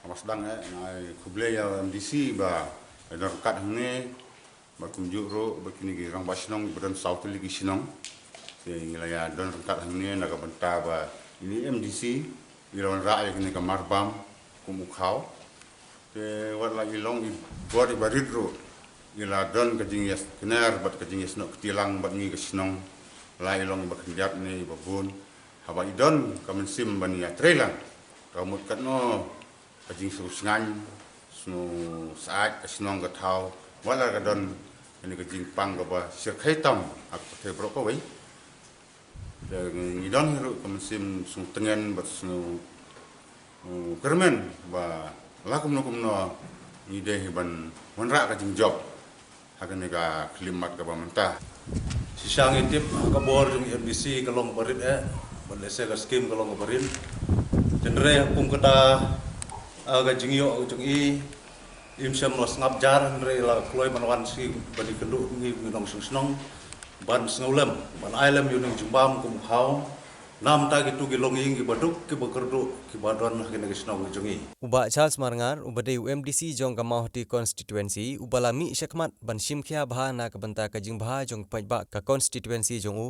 Amasdang nai kuble ya MDC ba dar kat hne ba kumju ro ba kini gi rang basnong badan south ligi sinong se ngila ya don kat hne na ka banta ba ini MDC ilawan ra ya kini ka marbam kumukhaw te wat la ilong i bodi barit ro ila don ka jingyas kener bat ka jingyas no ktilang bat ngi ka sinong la ilong ba kinjat ne ba bun haba idon ka mensim ban ya trailer kamut kat no kajing susngan snu saat kasnong gatau wala gadon ini kajing pang ba sirkai tam ak te broko wai ngidon hiru kamsim sung tengen bat snu kermen ba lakum no ide ban wanra kajing job hagan ga klimat ka ba mentah sisang itip kabor jung MBC kalong barit balese ka skim kalong barit jendre pum kada aga jingyo jung imsam los ngap jar re la kloi manwan si bani kendu ngi nong susnong ban snulem ban ailem yuning jumbam kum khau nam ta gitu gilong ing ki baduk ki bakerdu ki badon kene kisnong jungi uba Charles Marngar ubade UMDC jong kamauhti constituency ubalami syakmat ban simkhia bha na kabanta ka jingbha jong pajba ka constituency jong u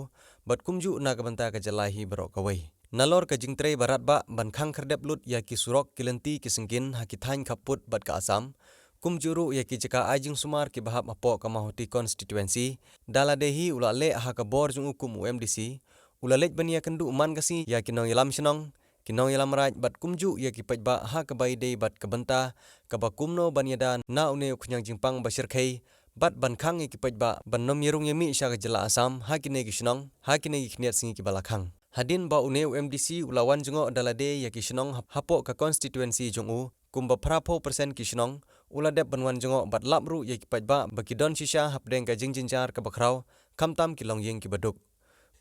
bat kumju na kabanta ka jalahi barok kawai nalor ka jingtre barat ba ban khang khardep lut ya ki surok kilenti ki singkin ha ki thain khaput bat ka asam kumjuru ya ki jaka ajing sumar ki bahap apo kamauhti constituency daladehi ulale ha ka bor jong ukum UMDC ulalej bania kendu man kasi ya kinong yalam sinong kinong yalam raj bat kumju ya ki pajba ha ka baide bat kabanta ka ba kumno banyada na une ukhyang jingpang basir khai bat ban khang ki pajba ban nom yerung yemi sha ka jala asam ha kine ki sinong ha kine ki khniat singi ki balakhang hadin ba une UMDC ulawan jungo dalade ya ki sinong hapo ka constituency jongu kumba phrapo % ki sinong uladep banwan jungo bat labru ya ki pajba bakidon shisha hapdeng ka jingjinjar ka bakrau kamtam ki longyeng ki baduk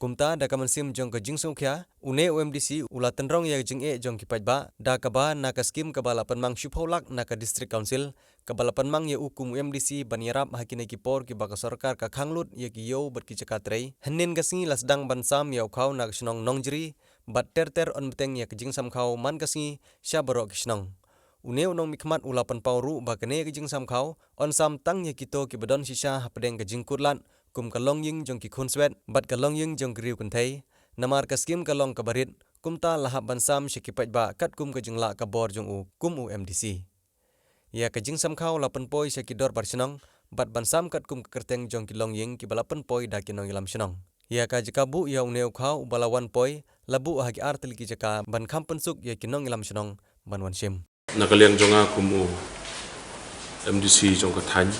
kumta da kamansim jong ka jingsung kya une UMDC ula tenrong ya jing jong ki pajba da ka ba na ka skim ka bala panmang shupholak na ka district council ka bala panmang ya ukum UMDC banyarap hakine ki por ki baka sarkar ka khanglut ya ki yo bat ki chakatrei hanin gasingi lasdang bansam ya khau na snong nongjri bat terter on beteng ya ka jingsam khau man gasingi shabaro ki snong une unong mikmat ula pan pauru ba kane ki jingsam khau on sam tang ya kito ki badon shisha hapdeng ka jingkutlan kum kalong ying jong ki khonswet bat kalong ying jong kriu kunthai namar ka skim kalong ka barit kumta lahab bansam shikipat ba kat kum ka jingla ka bor jong u kum u MDC ya ka jing sam khau lapan poi shakidor barsinong bat bansam kat kum ka kerteng jong ki long ying ki balapan poi da kinong ilam sinong ya ka jikabu ya uneu khau balawan poi labu hagi artel ki jaka ban kham pensuk ya kinong ilam sinong ban wan sim nakaliang jonga kum u MDC jong ka thany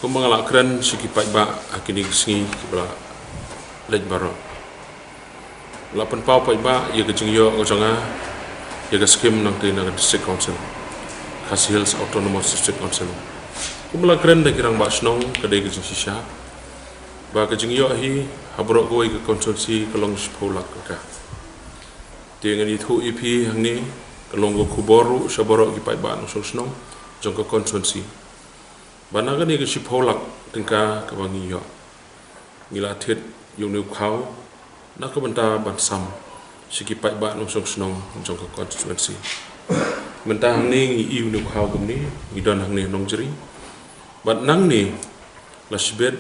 kumangala kren sikipat ba akini singi kibla lej baro lapan pau pai ba ye kejing yo ojonga ye ka skim nang te na district council Khasi Hills Autonomous District Council kumala kren da kirang ba snong kadai kejing shisha ba kejing yo hi habro goi ka konsorsi kalong spolak ka te ngani thu EP hangni kalong go kuboru saboro ki pai ba no snong jong ka konsorsi banaga ni si pholak tingka kabangi yo ngila thet yung nu khau na ka banta ban sam siki pai ba no sok snong jong ka constituency banta hang ni iu nu khau kum ni ngidon hang ni nongjri bat nang ni la sibet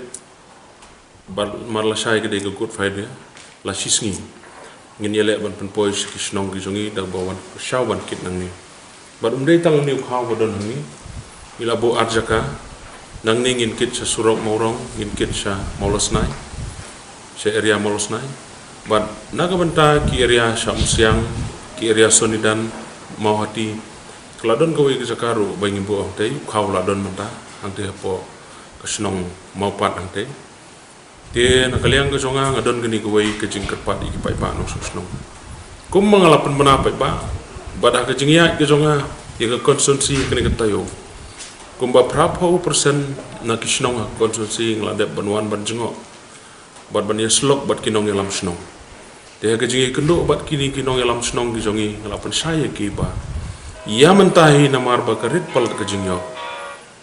bar mar la shai ke de good friday la shisngi ngin yele ban pen poi siki snong gi jongi dag bawan shaw ban kit nang ni bat umdei tang ni khau bodon hang ni ila bo arjaka nang ni ngin kit sa surok maurong ngin kit sa molosnai sa area molosnai but naga banta ki area sa musiang ki area sonidan mauhati kladon gawe ki zakaru bangi bo tei khaw ladon manta ante po kasnong maupat ante te nakaliang ka jonga ngadon gini gawe ke jingkerpat iki pai pa no snong kum mangalapan bana pai ba bada ka jingya ke jonga ye ka konsumsi kene katayo kumba prapo persen na kisnong konsulsi ngladep banwan banjengo bat bania slok bat kinong yalam snong te ga jingi kendo bat kini kinong yalam snong gi jongi ngalapan saya ki ba ya mentahi namar bakarit pal ka jingyo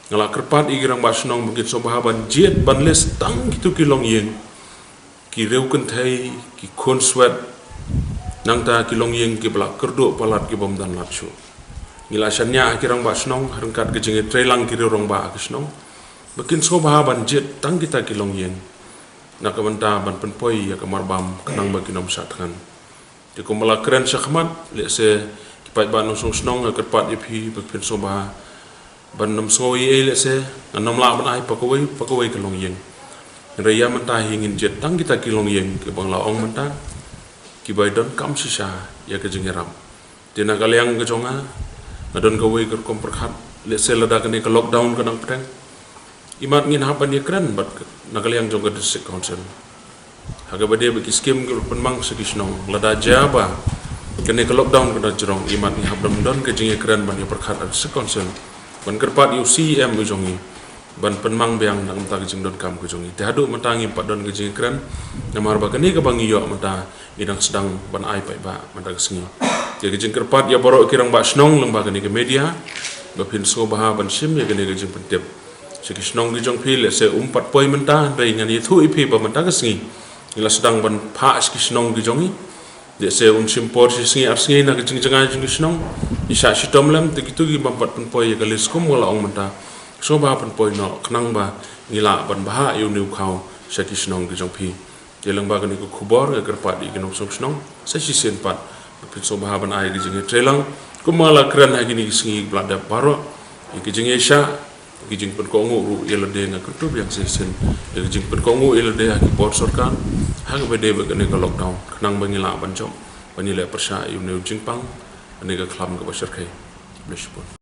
ngala kerpat igirang ba snong bukit sobahaban jet banles tang gitu kilong yen ki reu kenthai ki konswet nang ta kilong yen ki blak kerdo palat ki bom dan latsu ngila shanya kirang ba snong harangkat gejinge trelang kiri rong ba snong bakin so bah ban jet tang kita kilong yen nak banta ban penpoi ya kamarbam kenang bakinom satkan di kumala keren sakmat le se kipai ban no snong kerpat ipi bakin so bah ban nom soi le se nom la ban ai pakawai kilong yen raya mentah ingin jet tang kita kilong yen ke bang laong mentah kibai don kam sisa ya ke jengeram tina kaliang ke jonga nadon kawai ke komperkhat le se lada ke lockdown kadang pedang imat ngin hapan ya keren bat nakaliang jonga district council haga bade bagi skim ke penmang sekisnong lada jaba kene ke lockdown kada jerong imat ni habdam don ke jenge keren ban ya perkhat district council ban kerpat UCM ujongi ban penmang beang nang ta gejing don kam kujongi te hadu matangi pat don gejing keren namar ba kene ke bangi yo mata idang sedang ban ai pai ba mata sengi te gejing kerpat ya borok kirang ba snong leng ba kene ke media ba pin so ba ban sim ya kene gejing pentep seki snong gejong pil se umpat poi menta dai ngani thu ipi ba mata sengi ila sedang ban pha ski snong gejongi de se sim por sengi arsengi na gejing jengai jing snong isa sitom lam te gitu gi bampat pen poi ya kalis kum wala ong menta so ba pen poi no knang ba ngila ban baha yu niu khau seki snong gejong pi jeleng ba kani ku khubor ga kerpat di genom snong se si sen pat pin so ba ban ai gejing trelang kumala kran ha gini singi blada baro gejing esha gejing pen kongu ru yelode nga kutub yang se sen gejing pen kongu yelode ha ki port sorkan ha ga bede ba kani ka lockdown knang ba ngila ban jom banile persha yu niu jingpang ani ga khlam ga basar khai bleshpon